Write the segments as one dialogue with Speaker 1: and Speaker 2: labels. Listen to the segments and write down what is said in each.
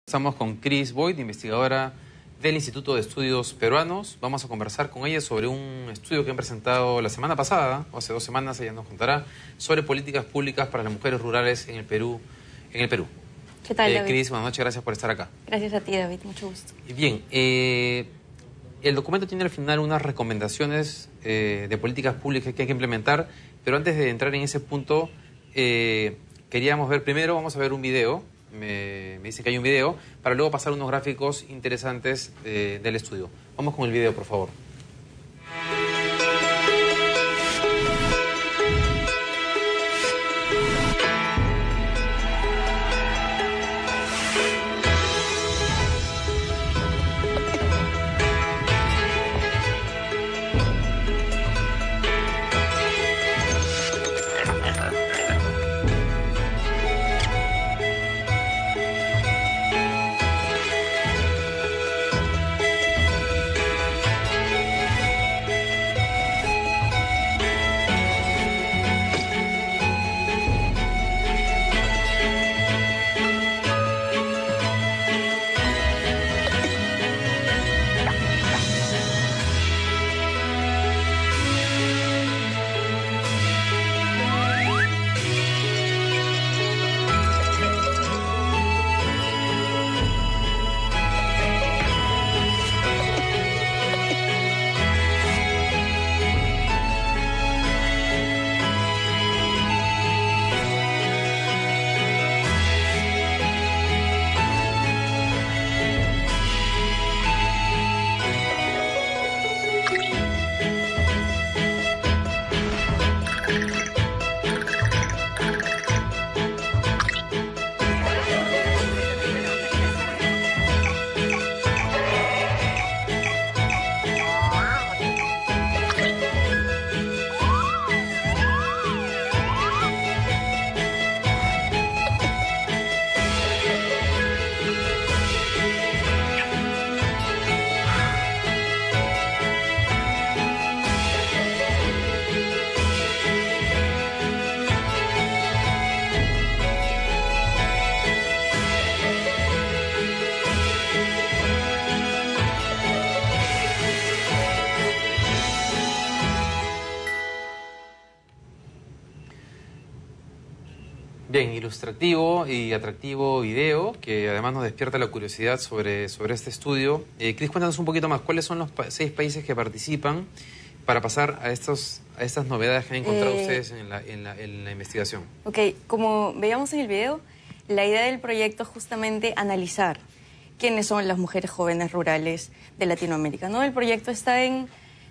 Speaker 1: Estamos con Cris Boyd, investigadora del Instituto de Estudios Peruanos. Vamos a conversar con ella sobre un estudio que han presentado la semana pasada, o hace 2 semanas, ella nos contará, sobre políticas públicas para las mujeres rurales en el Perú.
Speaker 2: ¿Qué tal, David?
Speaker 1: Cris, buenas noches, gracias por estar acá.
Speaker 2: Gracias a ti, David, mucho gusto.
Speaker 1: Bien, el documento tiene al final unas recomendaciones de políticas públicas que hay que implementar, pero antes de entrar en ese punto, queríamos ver primero, vamos a ver un video. Me dicen que hay un video, para luego pasar unos gráficos interesantes del estudio. Vamos con el video, por favor. Bien, ilustrativo y atractivo video, que además nos despierta la curiosidad sobre este estudio. Cris, cuéntanos un poquito más, ¿cuáles son los 6 países que participan para pasar a estas novedades que han encontrado ustedes en la investigación?
Speaker 2: Ok, como veíamos en el video, la idea del proyecto es justamente analizar quiénes son las mujeres jóvenes rurales de Latinoamérica, ¿no? El proyecto está en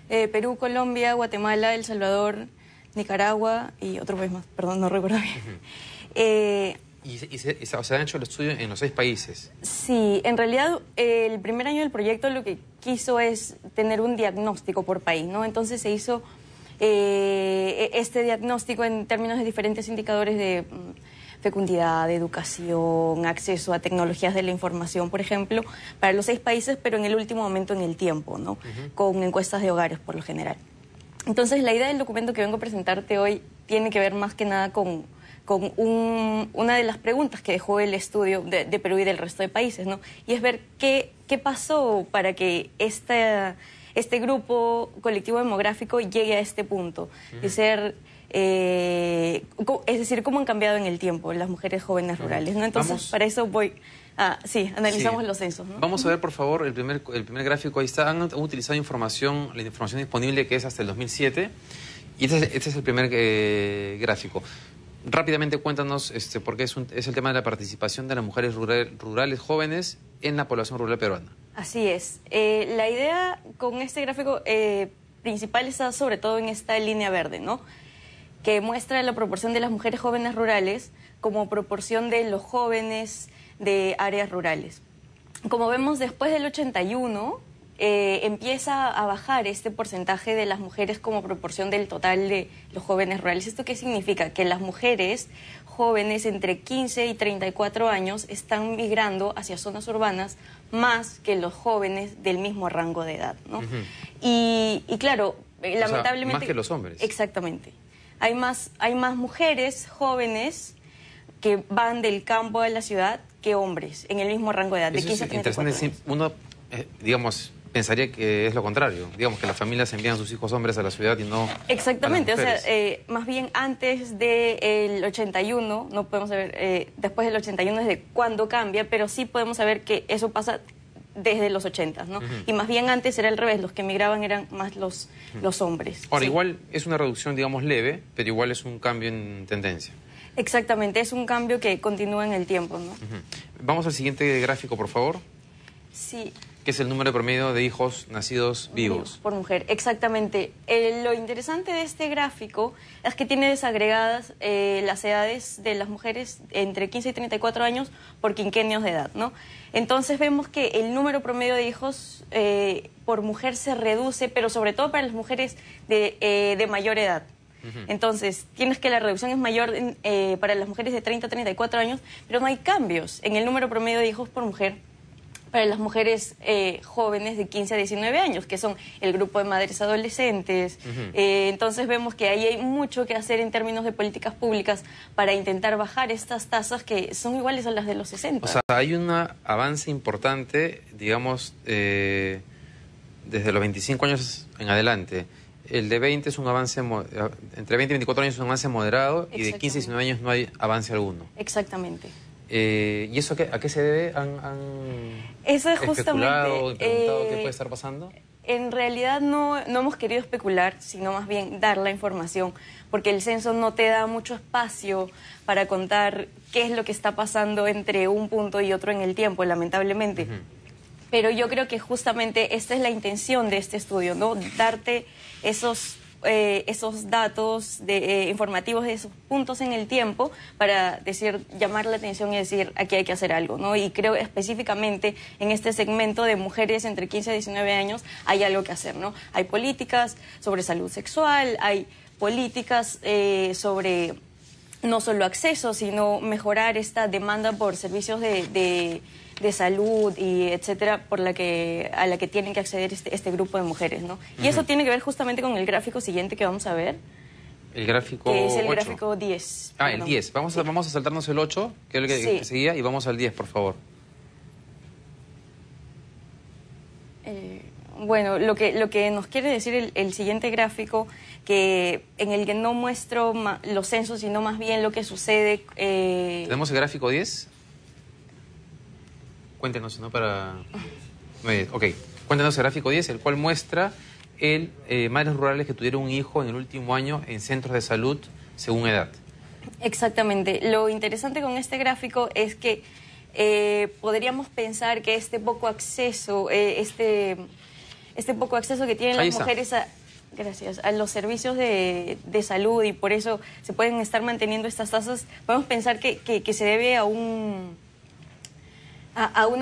Speaker 2: Perú, Colombia, Guatemala, El Salvador, Nicaragua y otro país más, perdón, no recuerdo bien.
Speaker 1: Se han hecho el estudio en los 6 países.
Speaker 2: Sí, en realidad el primer año del proyecto lo que quiso es tener un diagnóstico por país, ¿no? Entonces se hizo este diagnóstico en términos de diferentes indicadores de fecundidad, de educación, acceso a tecnologías de la información, por ejemplo, para los 6 países, pero en el último momento en el tiempo, ¿no? Con encuestas de hogares por lo general. Entonces la idea del documento que vengo a presentarte hoy tiene que ver más que nada con una de las preguntas que dejó el estudio de Perú y del resto de países, ¿no? Y es ver qué pasó para que este grupo colectivo demográfico llegue a este punto, de ser, es decir, cómo han cambiado en el tiempo las mujeres jóvenes rurales, ¿no? Entonces, para eso analizamos los censos, ¿no?
Speaker 1: Vamos a ver, por favor, el primer gráfico. Ahí está. Han utilizado la información disponible, que es hasta el 2007, y este es el primer gráfico. Rápidamente cuéntanos, porque es el tema de la participación de las mujeres rurales jóvenes en la población rural peruana.
Speaker 2: Así es. La idea con este gráfico principal está sobre todo en esta línea verde, ¿no? Que muestra la proporción de las mujeres jóvenes rurales como proporción de los jóvenes de áreas rurales. Como vemos, después del 81... empieza a bajar este porcentaje de las mujeres como proporción del total de los jóvenes rurales. ¿Esto qué significa? Que las mujeres jóvenes entre 15 y 34 años están migrando hacia zonas urbanas más que los jóvenes del mismo rango de edad, ¿no? Y claro, lamentablemente...
Speaker 1: Más que los hombres.
Speaker 2: Exactamente. Hay más mujeres jóvenes que van del campo a la ciudad que hombres, en el mismo rango de edad, de 15 a 34
Speaker 1: interesante.
Speaker 2: años.
Speaker 1: Uno, digamos, pensaría que es lo contrario. Digamos que las familias envían a sus hijos hombres a la ciudad y no
Speaker 2: Exactamente,
Speaker 1: a las
Speaker 2: o sea,
Speaker 1: mujeres.
Speaker 2: más bien antes del 81, no podemos saber, después del 81 desde cuándo cambia, pero sí podemos saber que eso pasa desde los 80, ¿no? Y más bien antes era al revés, los que emigraban eran más los hombres.
Speaker 1: Ahora,
Speaker 2: Sí.
Speaker 1: igual es una reducción, digamos, leve, pero igual es un cambio en tendencia.
Speaker 2: Exactamente, es un cambio que continúa en el tiempo, ¿no?
Speaker 1: Vamos al siguiente gráfico, por favor,
Speaker 2: Sí.
Speaker 1: que es el número promedio de hijos nacidos vivos.
Speaker 2: Por mujer, exactamente. Lo interesante de este gráfico es que tiene desagregadas las edades de las mujeres entre 15 y 34 años por quinquenios de edad, ¿no? Entonces vemos que el número promedio de hijos por mujer se reduce, pero sobre todo para las mujeres de mayor edad. Entonces, tienes que la reducción es mayor para las mujeres de 30 a 34 años, pero no hay cambios en el número promedio de hijos por mujer para las mujeres jóvenes de 15 a 19 años, que son el grupo de madres adolescentes. Entonces vemos que ahí hay mucho que hacer en términos de políticas públicas para intentar bajar estas tasas que son iguales a las de los 60.
Speaker 1: O sea, hay un avance importante, digamos, desde los 25 años en adelante. El de 20 es un avance, entre 20 y 24 años es un avance moderado y de 15 a 19 años no hay avance alguno.
Speaker 2: Exactamente.
Speaker 1: ¿Y eso a qué se debe?
Speaker 2: Eso es
Speaker 1: especulado
Speaker 2: justamente...
Speaker 1: y preguntado qué puede estar pasando?
Speaker 2: En realidad no hemos querido especular, sino más bien dar la información, porque el censo no te da mucho espacio para contar qué es lo que está pasando entre un punto y otro en el tiempo, lamentablemente. Pero yo creo que justamente esta es la intención de este estudio, ¿no? Darte esos datos informativos de esos puntos en el tiempo para llamar la atención y decir, aquí hay que hacer algo, ¿no? Y creo específicamente en este segmento de mujeres entre 15 a 19 años hay algo que hacer, ¿no? Hay políticas sobre salud sexual, hay políticas sobre no solo acceso, sino mejorar esta demanda por servicios de salud y etcétera, a la que tienen que acceder este grupo de mujeres, ¿no? Y eso tiene que ver justamente con el gráfico siguiente que vamos a ver.
Speaker 1: El gráfico
Speaker 2: que es el
Speaker 1: 8.
Speaker 2: gráfico 10.
Speaker 1: Ah,
Speaker 2: perdón.
Speaker 1: el 10. Vamos a saltarnos el 8, que es el que seguía, y vamos al 10, por favor.
Speaker 2: Bueno, lo que nos quiere decir el siguiente gráfico, en el que no muestro los censos, sino más bien lo que sucede...
Speaker 1: ¿Tenemos el gráfico 10? Cuéntenos, ¿no? Ok, cuéntenos el gráfico 10, el cual muestra madres rurales que tuvieron un hijo en el último año en centros de salud según edad.
Speaker 2: Exactamente. Lo interesante con este gráfico es que podríamos pensar que este poco acceso que tienen las mujeres a los servicios de salud, y por eso se pueden estar manteniendo estas tasas, podemos pensar que se debe a una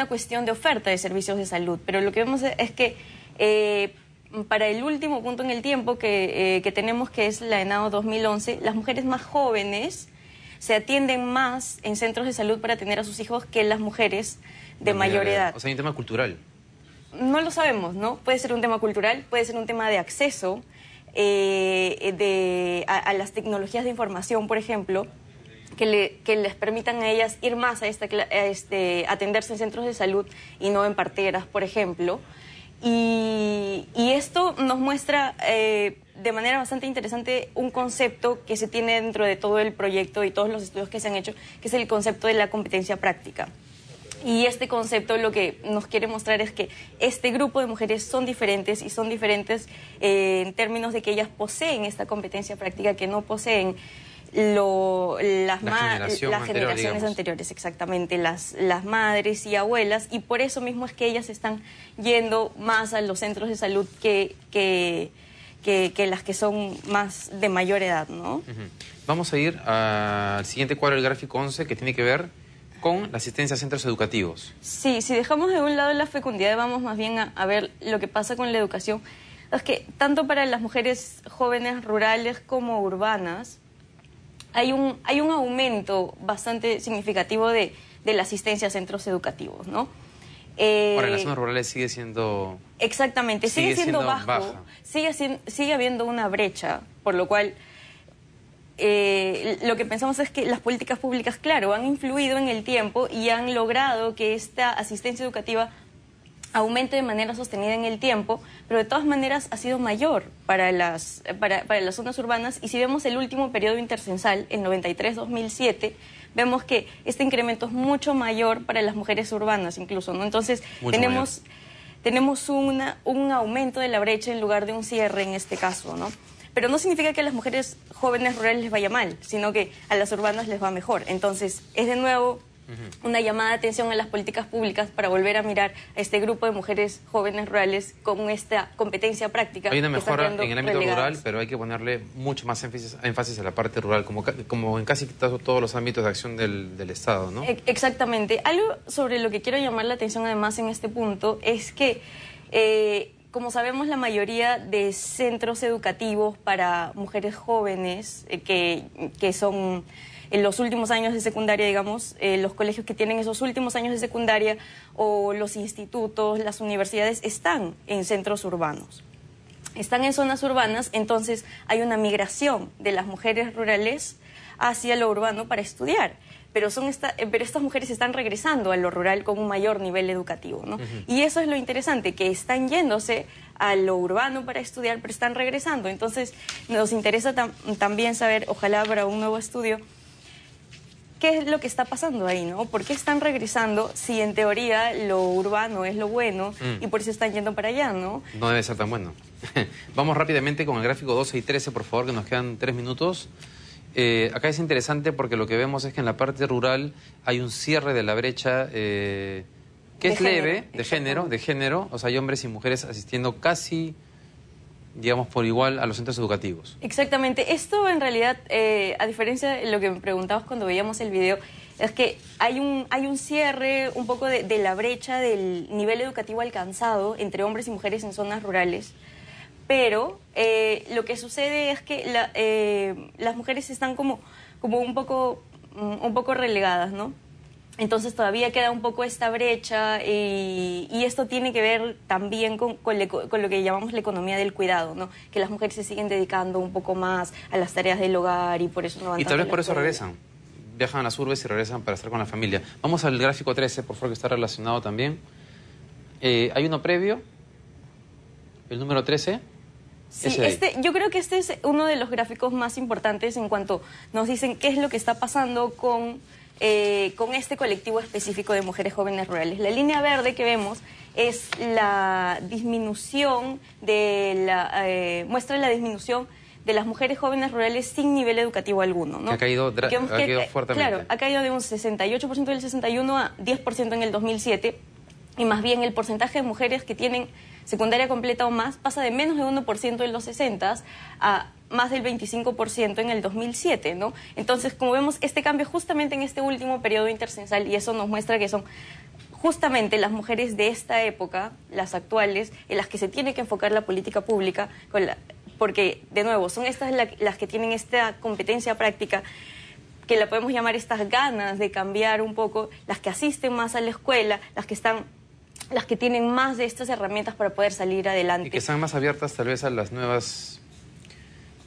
Speaker 2: cuestión de oferta de servicios de salud. Pero lo que vemos es que para el último punto en el tiempo que tenemos, que es la ENAO 2011, las mujeres más jóvenes se atienden más en centros de salud para atender a sus hijos que las mujeres de mayor edad.
Speaker 1: O sea, hay un tema cultural.
Speaker 2: No lo sabemos, ¿no? Puede ser un tema cultural, puede ser un tema de acceso a las tecnologías de información, por ejemplo, que les permitan a ellas ir más a atenderse en centros de salud y no en parteras, por ejemplo. Y esto nos muestra de manera bastante interesante un concepto que se tiene dentro de todo el proyecto y todos los estudios que se han hecho, que es el concepto de la competencia práctica. Y este concepto lo que nos quiere mostrar es que este grupo de mujeres son diferentes, y son diferentes en términos de que ellas poseen esta competencia práctica que no poseen las generaciones anteriores, exactamente, las madres y abuelas, y por eso mismo es que ellas están yendo más a los centros de salud que las que son más de mayor edad, ¿no?
Speaker 1: Vamos a ir al siguiente cuadro del gráfico 11, que tiene que ver con la asistencia a centros educativos.
Speaker 2: Sí, si dejamos de un lado la fecundidad, vamos más bien a ver lo que pasa con la educación. Es que tanto para las mujeres jóvenes rurales como urbanas hay un aumento bastante significativo de la asistencia a centros educativos, ¿no?
Speaker 1: Ahora, en las zonas rurales sigue siendo...
Speaker 2: Exactamente, sigue siendo bajo,
Speaker 1: baja.
Speaker 2: sigue habiendo una brecha, por lo cual lo que pensamos es que las políticas públicas, claro, han influido en el tiempo y han logrado que esta asistencia educativa aumente de manera sostenida en el tiempo, pero de todas maneras ha sido mayor para las zonas urbanas. Y si vemos el último periodo intercensal, el 93-2007, vemos que este incremento es mucho mayor para las mujeres urbanas incluso, ¿no? Entonces tenemos un aumento de la brecha en lugar de un cierre en este caso, ¿no? Pero no significa que a las mujeres jóvenes rurales les vaya mal, sino que a las urbanas les va mejor. Entonces es de nuevo una llamada de atención a las políticas públicas para volver a mirar a este grupo de mujeres jóvenes rurales con esta competencia práctica.
Speaker 1: Hay una mejora en el ámbito rural, pero hay que ponerle mucho más énfasis a la parte rural, como en casi todos los ámbitos de acción del Estado, ¿no?
Speaker 2: Exactamente. Algo sobre lo que quiero llamar la atención además en este punto es que, como sabemos, la mayoría de centros educativos para mujeres jóvenes que son en los últimos años de secundaria, digamos, los colegios que tienen esos últimos años de secundaria o los institutos, las universidades, están en centros urbanos. Están en zonas urbanas, entonces hay una migración de las mujeres rurales hacia lo urbano para estudiar. Pero estas mujeres están regresando a lo rural con un mayor nivel educativo, ¿no? Y eso es lo interesante, que están yéndose a lo urbano para estudiar, pero están regresando. Entonces nos interesa también saber, ojalá para un nuevo estudio, ¿qué es lo que está pasando ahí, no? ¿Por qué están regresando si en teoría lo urbano es lo bueno y por eso están yendo para allá, no?
Speaker 1: No debe ser tan bueno. Vamos rápidamente con el gráfico 12 y 13, por favor, que nos quedan 3 minutos. Acá es interesante porque lo que vemos es que en la parte rural hay un cierre de la brecha que es leve, de género, o sea, hay hombres y mujeres asistiendo casi, digamos, por igual a los centros educativos.
Speaker 2: Exactamente. Esto en realidad, a diferencia de lo que me preguntabas cuando veíamos el video, es que hay un cierre un poco de la brecha del nivel educativo alcanzado entre hombres y mujeres en zonas rurales, pero lo que sucede es que las mujeres están como un poco relegadas, ¿no? Entonces todavía queda un poco esta brecha y esto tiene que ver también con lo que llamamos la economía del cuidado, ¿no? Que las mujeres se siguen dedicando un poco más a las tareas del hogar y por eso no van
Speaker 1: tanto. Y tal vez por eso regresan, viajan a las urbes y regresan para estar con la familia. Vamos al gráfico 13, por favor, que está relacionado también. Hay uno previo, el número 13.
Speaker 2: Sí, yo creo que este es uno de los gráficos más importantes en cuanto nos dicen qué es lo que está pasando con este colectivo específico de mujeres jóvenes rurales. La línea verde que vemos es la disminución muestra la disminución de las mujeres jóvenes rurales sin nivel educativo alguno, ¿no?
Speaker 1: Que ha caído fuertemente.
Speaker 2: Claro, ha caído de un 68% del 61 a 10% en el 2007, y más bien el porcentaje de mujeres que tienen secundaria completa o más pasa de menos de 1% en los 60 a más del 25% en el 2007, ¿no? Entonces, como vemos, este cambio justamente en este último periodo intercensal, y eso nos muestra que son justamente las mujeres de esta época, las actuales, en las que se tiene que enfocar la política pública, porque, de nuevo, son estas las que tienen esta competencia práctica, que la podemos llamar estas ganas de cambiar un poco, las que asisten más a la escuela, las que tienen más de estas herramientas para poder salir adelante.
Speaker 1: Y que están más abiertas tal vez a las nuevas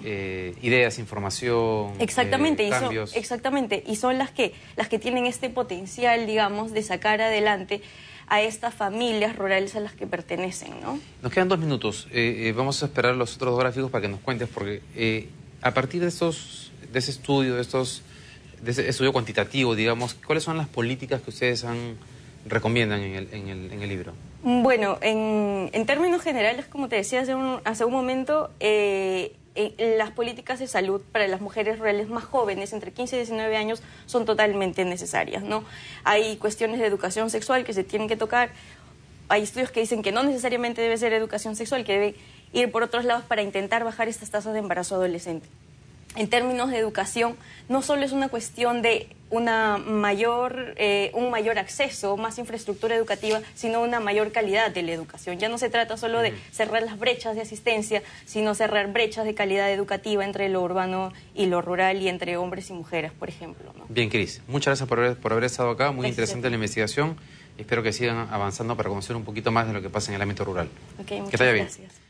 Speaker 1: ideas, información, cambios.
Speaker 2: Exactamente, y son las que tienen este potencial, digamos, de sacar adelante a estas familias rurales a las que pertenecen, ¿no?
Speaker 1: Nos quedan 2 minutos. Vamos a esperar los otros 2 gráficos para que nos cuentes, porque a partir de ese estudio, de ese estudio cuantitativo, digamos, ¿cuáles son las políticas que ustedes recomiendan en el libro?
Speaker 2: Bueno, en términos generales, como te decía hace un momento, las políticas de salud para las mujeres rurales más jóvenes, entre 15 y 19 años, son totalmente necesarias, ¿no? Hay cuestiones de educación sexual que se tienen que tocar. Hay estudios que dicen que no necesariamente debe ser educación sexual, que debe ir por otros lados para intentar bajar estas tasas de embarazo adolescente. En términos de educación, no solo es una cuestión de un mayor acceso, más infraestructura educativa, sino una mayor calidad de la educación. Ya no se trata solo de cerrar las brechas de asistencia, sino cerrar brechas de calidad educativa entre lo urbano y lo rural y entre hombres y mujeres, por ejemplo, ¿no?
Speaker 1: Bien, Cris, muchas gracias por haber estado acá. Muy interesante la investigación. Espero que sigan avanzando para conocer un poquito más de lo que pasa en el ámbito rural.
Speaker 2: Okay,
Speaker 1: que te vaya bien.
Speaker 2: Gracias.